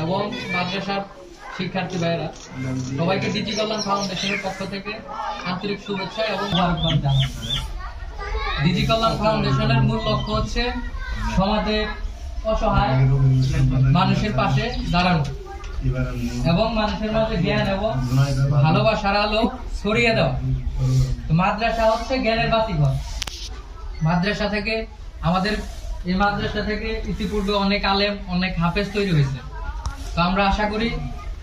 এবং মাদ্রাসার শিক্ষার্থী ভাইয়েরা সবাইকে ডিজি কল্যাণ ফাউন্ডেশনের পক্ষ থেকে আন্তরিক শুভেচ্ছা এবং মোবারকবাদ জানাচ্ছি। ডিজি কল্যাণ ফাউন্ডেশনের মূল লক্ষ্য হচ্ছে সমাজের অসহায় মানুষের পাশে দাঁড়ানো এবং মানুষের মাঝে জ্ঞান এবং ভালোবাসার আলো ছড়িয়ে দেওয়া। তো মাদ্রাসা হচ্ছে জ্ঞানের বাতিঘর। মাদ্রাসা থেকে আমাদের এই মাদ্রাসা থেকে ইতিপূর্বে অনেক আলেম অনেক হাফেজ তৈরি হয়েছে। তো আমরা আশা করি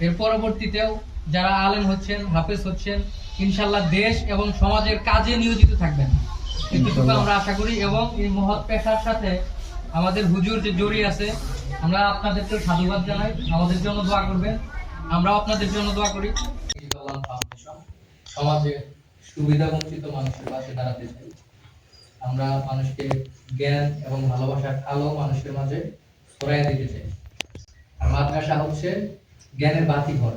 এর পরবর্তীতেও যারা আলেম হচ্ছেন হাফেজ হচ্ছেন ইনশাল্লাহ দেশ এবং সমাজের কাজে নিয়োজিত থাকবেন, এটুকু আমরা আশা করি। এবং এই মহৎ পেশার সাথে আমাদের হুজুর যে জড়িয়ে আছে, আমরা আপনাদেরকে সাধুবাদ জানাই। আমাদের জন্য দোয়া করবেন, আমরাও আপনাদের জন্য দোয়া করি। সমাজে সুবিধা বঞ্চিত মানুষের পাশে দাঁড়াতে চাই। আমরা মানুষকে জ্ঞান এবং ভালোবাসার আলো মানুষের মাঝে ছড়াইয়া দিতে চাই। আর মাদ্রাসা হচ্ছে জ্ঞানের বাতিঘর।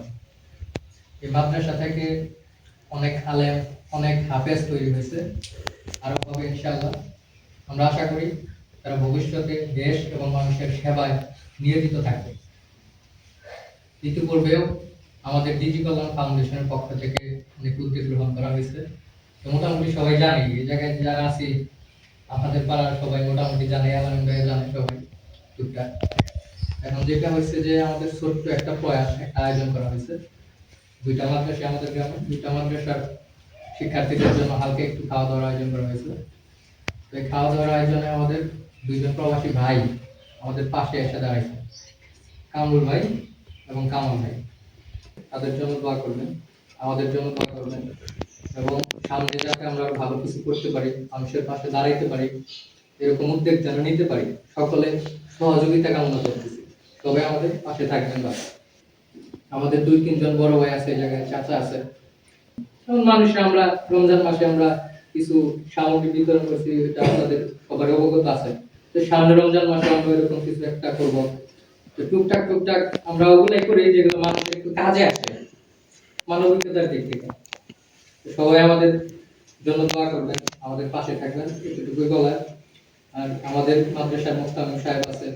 এই মাদ্রাসা থেকে অনেক আলেম অনেক হাফেজ তৈরি হয়েছে, আরো হবে ইনশাআল্লাহ। আমরা আশা করি তারা ভবিষ্যতে দেশ এবং মানুষের সেবায় নিয়োজিত থাকবে। ইতিপূর্বেও আমাদের ডিজি কল্যাণ ফাউন্ডেশনের পক্ষ থেকে অনেক উদ্যোগ গ্রহণ করা হয়েছে। তো মোটামুটি সবাই জানি, এই জায়গায় যারা আছি আপনাদের পাড়ার সবাই মোটামুটি জানে, আলম ভাই জানে সবাই টুকটাক। এখন যেটা হচ্ছে যে আমাদের ছোট্ট একটা প্রয়াস, একটা আয়োজন করা হয়েছে। দুইটা মাদ্রাসা আমাদের গ্রামে, দুইটা মাদ্রাসার শিক্ষার্থীদের জন্য হালকা একটু খাওয়া দাওয়ার আয়োজন করা হয়েছে। তো এই খাওয়া দাওয়ার আয়োজনে আমাদের দুইজন প্রবাসী ভাই আমাদের পাশে এসে দাঁড়াইছে, কামরুল ভাই এবং কামাল ভাই। তাদের জন্য দোয়া করবেন, আমাদের জন্য দোয়া করবেন এবং সামনে যাতে আমরা ভালো কিছু করতে পারি, মানুষের পাশে দাঁড়াইতে পারি, এরকম উদ্যোগ যেন নিতে পারি। সকলে সহযোগিতা কামনা করতেছি, সবাই আমাদের পাশে থাকবেন। বা আমাদের 2-3 জন বড় ভাই আছে, এই জায়গায় চাচা আছে। মানুষরা আমরা রমজান মাসে আমরা কিছু সামগ্রী বিতরণ করছি, এটা আপনাদের সবার অবগত আছে। তো সামনে রমজান মাসে আমরা এরকম কিছু একটা করবো। তো টুকটাক টুকটাক আমরা ওগুলাই করি যেগুলো মানুষের একটু কাজে আসে মানবিকতার দিক থেকে। সবাই আমাদের জন্য দোয়া করবেন, আমাদের পাশে থাকবেন, এটুকুই বলার। আর আমাদের মাদ্রাসার মুফতি সাহেব আছে,